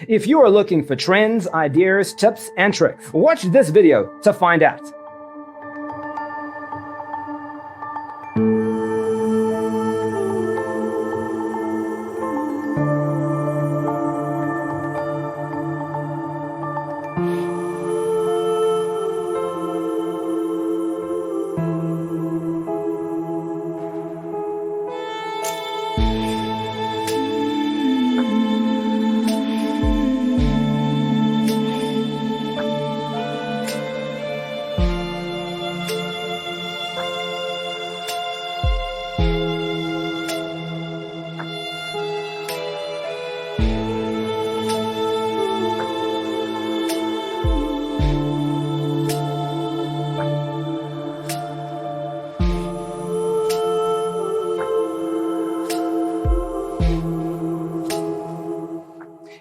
If you are looking for trends, ideas, tips, and tricks, watch this video to find out.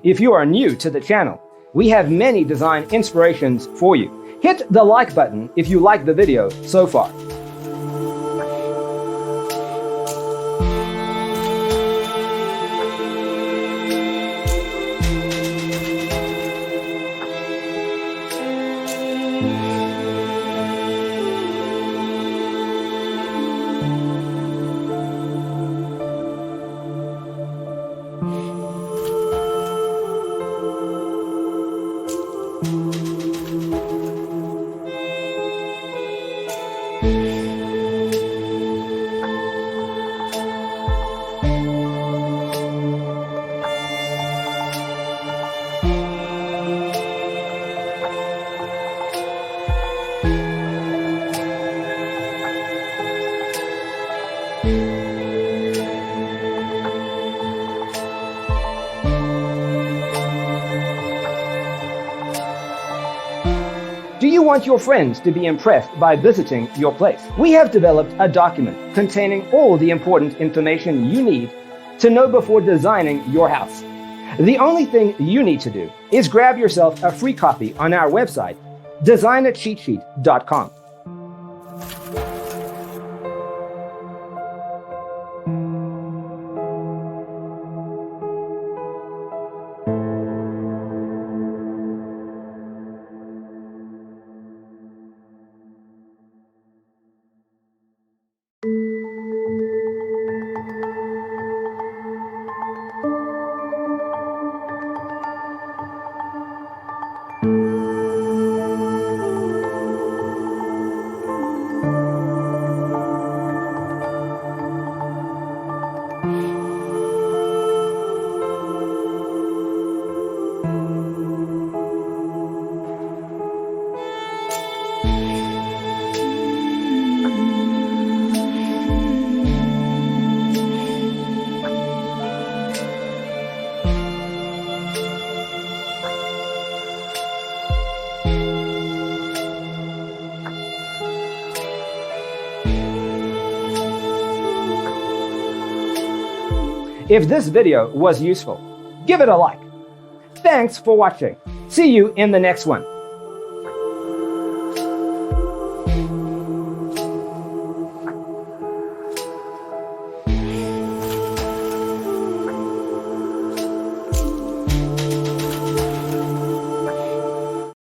If you are new to the channel, we have many design inspirations for you. Hit the like button if you like the video so far. Do you want your friends to be impressed by visiting your place? We have developed a document containing all the important information you need to know before designing your house. The only thing you need to do is grab yourself a free copy on our website, designercheatsheet.com. If this video was useful, give it a like. Thanks for watching. See you in the next one.